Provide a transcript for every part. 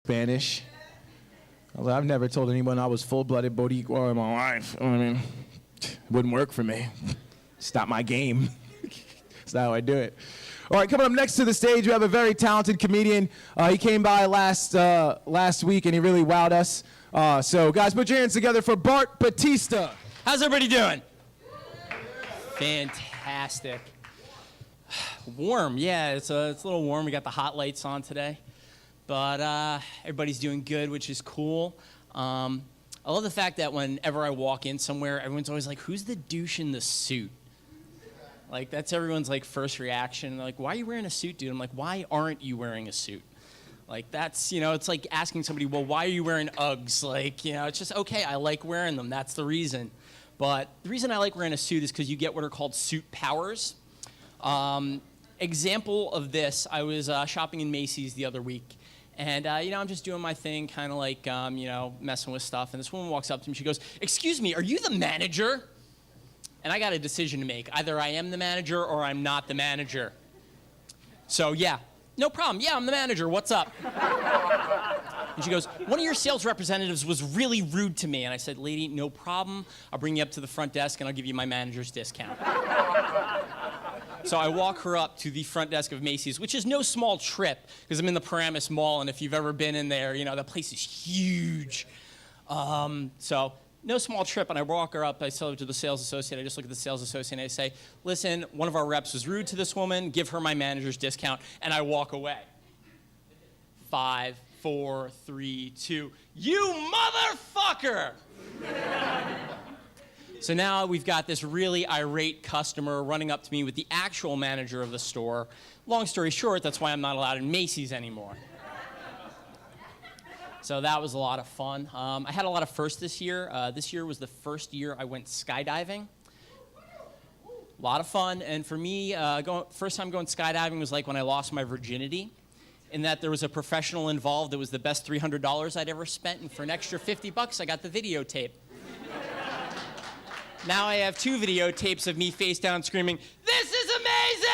Spanish. Although I've never told anyone I was full-blooded Boricua in my life. I mean, it wouldn't work for me. It's not my game. That's not how I do it. All right, coming up next to the stage, we have a very talented comedian. He came by last week, and he really wowed us. So, guys, put your hands together for Bart Batista. How's everybody doing? Fantastic. Warm, yeah, it's a little warm. We got the hot lights on today. But everybody's doing good, which is cool. I love the fact that whenever I walk in somewhere, everyone's always like, who's the douche in the suit? Like, that's everyone's, like, first reaction. They're like, why are you wearing a suit, dude? I'm like, why aren't you wearing a suit? Like, that's, it's like asking somebody, well, why are you wearing Uggs? Like, it's just, okay, I like wearing them. That's the reason. But the reason I like wearing a suit is because you get what are called suit powers. Example of this, I was shopping in Macy's the other week. And, I'm just doing my thing, kind of like, messing with stuff. And this woman walks up to me. She goes, excuse me, are you the manager? And I got a decision to make. Either I am the manager or I'm not the manager. So, yeah, no problem. Yeah, I'm the manager. What's up? And she goes, one of your sales representatives was really rude to me. And I said, lady, no problem. I'll bring you up to the front desk, and I'll give you my manager's discount. So I walk her up to the front desk of Macy's, which is no small trip, because I'm in the Paramus Mall, and if you've ever been in there, that place is huge. So no small trip, and I walk her up. I tell her to the sales associate. I just look at the sales associate, and I say, listen, one of our reps was rude to this woman. Give her my manager's discount, and I walk away. 5, 4, 3, 2, you motherfucker! So now we've got this really irate customer running up to me with the actual manager of the store. Long story short, that's why I'm not allowed in Macy's anymore. So that was a lot of fun. I had a lot of firsts this year. This year was the first year I went skydiving. A lot of fun. And for me, first time going skydiving was like when I lost my virginity, in that there was a professional involved. It was the best $300 I'd ever spent. And for an extra $50, I got the videotape. Now I have 2 videotapes of me face down screaming, "This is amazing!"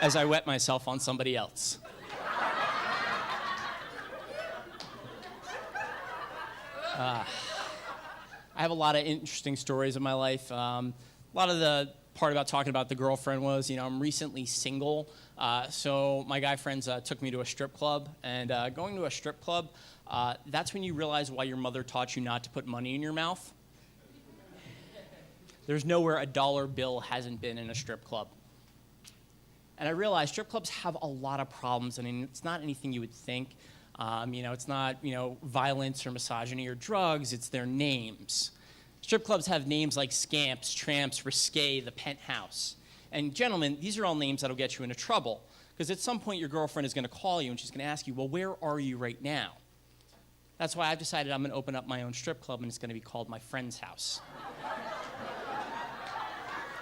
as I wet myself on somebody else. I have a lot of interesting stories in my life. A lot of the part about talking about the girlfriend was, I'm recently single. So my guy friends took me to a strip club. And going to a strip club, that's when you realize why your mother taught you not to put money in your mouth. There's nowhere a dollar bill hasn't been in a strip club. And I realized strip clubs have a lot of problems. I mean, it's not anything you would think. It's not, violence or misogyny or drugs. It's their names. Strip clubs have names like Scamps, Tramps, Risque, The Penthouse. And gentlemen, these are all names that'll get you into trouble. Because at some point, your girlfriend is going to call you, and she's going to ask you, well, where are you right now? That's why I've decided I'm going to open up my own strip club, and it's going to be called My Friend's House.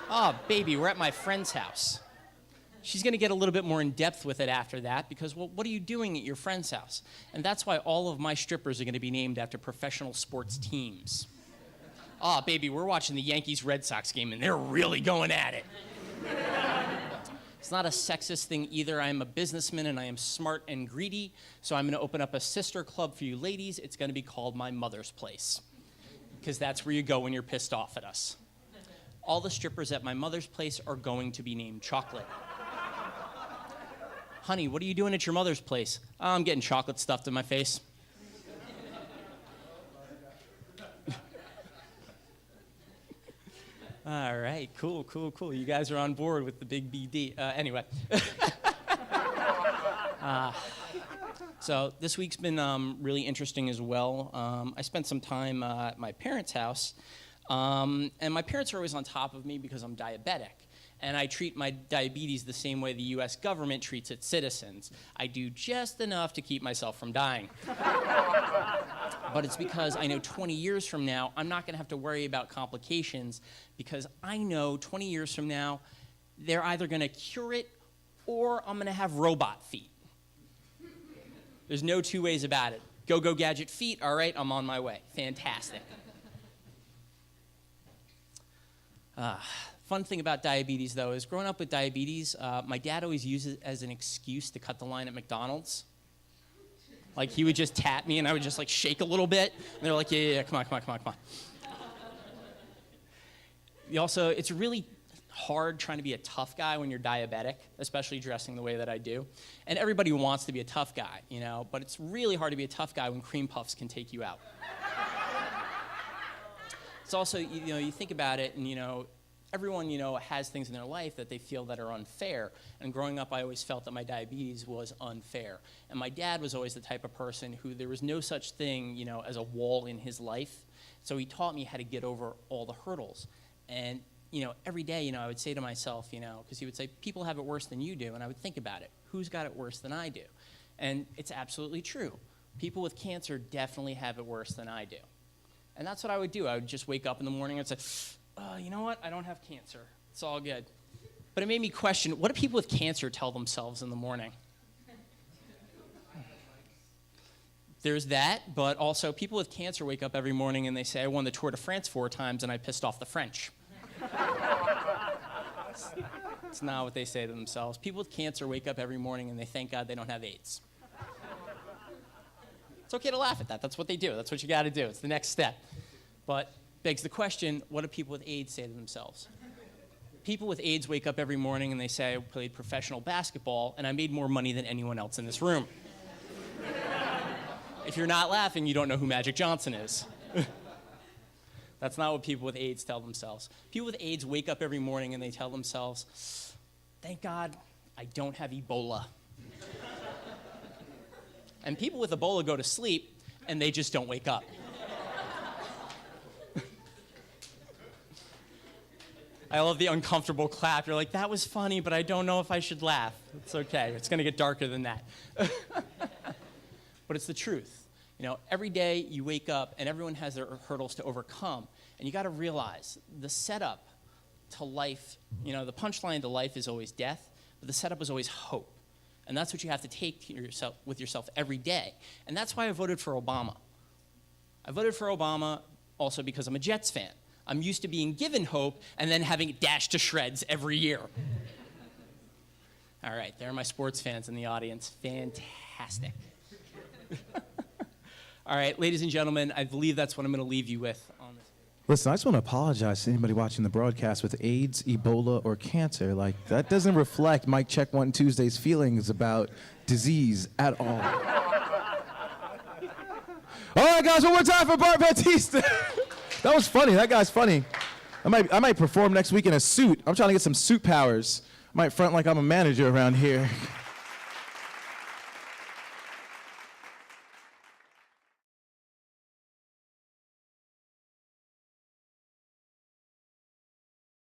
Oh, baby, we're at my friend's house. She's going to get a little bit more in depth with it after that because, well, what are you doing at your friend's house? And that's why all of my strippers are going to be named after professional sports teams. Oh, baby, we're watching the Yankees-Red Sox game, and they're really going at it. It's not a sexist thing either. I am a businessman, and I am smart and greedy, so I'm going to open up a sister club for you ladies. It's going to be called My Mother's Place because that's where you go when you're pissed off at us. All the strippers at My Mother's Place are going to be named Chocolate. Honey, what are you doing at your mother's place? Oh, I'm getting chocolate stuffed in my face. All right, cool. You guys are on board with the big BD. Anyway. So this week's been really interesting as well. I spent some time at my parents' house, and my parents are always on top of me because I'm diabetic. And I treat my diabetes the same way the U.S. government treats its citizens. I do just enough to keep myself from dying. But it's because I know 20 years from now, I'm not going to have to worry about complications because I know 20 years from now, they're either going to cure it or I'm going to have robot feet. There's no 2 ways about it. Go gadget feet, all right, I'm on my way. Fantastic. Fun thing about diabetes, though, is growing up with diabetes, my dad always used it as an excuse to cut the line at McDonald's. Like, he would just tap me, and I would just, like, shake a little bit. And they're like, yeah, come on. It's really hard trying to be a tough guy when you're diabetic, especially dressing the way that I do. And everybody wants to be a tough guy, but it's really hard to be a tough guy when cream puffs can take you out. It's also, you think about it, and, everyone, has things in their life that they feel that are unfair. And growing up, I always felt that my diabetes was unfair. And my dad was always the type of person who there was no such thing, as a wall in his life. So he taught me how to get over all the hurdles. And, every day, I would say to myself, because he would say, people have it worse than you do. And I would think about it. Who's got it worse than I do? And it's absolutely true. People with cancer definitely have it worse than I do. And that's what I would do. I would just wake up in the morning and say, you know what? I don't have cancer. It's all good. But it made me question, what do people with cancer tell themselves in the morning? There's that, but also people with cancer wake up every morning and they say, I won the Tour de France 4 times and I pissed off the French. It's not what they say to themselves. People with cancer wake up every morning and they thank God they don't have AIDS. It's okay to laugh at that. That's what they do. That's what you got to do. It's the next step. But begs the question, what do people with AIDS say to themselves? People with AIDS wake up every morning and they say, I played professional basketball and I made more money than anyone else in this room. If you're not laughing, you don't know who Magic Johnson is. That's not what people with AIDS tell themselves. People with AIDS wake up every morning and they tell themselves, thank God I don't have Ebola. And people with Ebola go to sleep and they just don't wake up. I love the uncomfortable clap. You're like, that was funny, but I don't know if I should laugh. It's okay. It's going to get darker than that. But it's the truth. Every day you wake up and everyone has their hurdles to overcome. And you got to realize the setup to life, the punchline to life is always death, but the setup is always hope. And that's what you have to take with yourself every day. And that's why I voted for Obama. I voted for Obama also because I'm a Jets fan. I'm used to being given hope and then having it dashed to shreds every year. All right, there are my sports fans in the audience. Fantastic. All right, ladies and gentlemen, I believe that's what I'm going to leave you with on this. Listen, I just want to apologize to anybody watching the broadcast with AIDS, Ebola, or cancer. That doesn't reflect Mike Check 1 Tuesday's feelings about disease at all. All right, guys, one more time for Bart Batista. That was funny. That guy's funny. I might perform next week in a suit. I'm trying to get some suit powers. I might front like I'm a manager around here.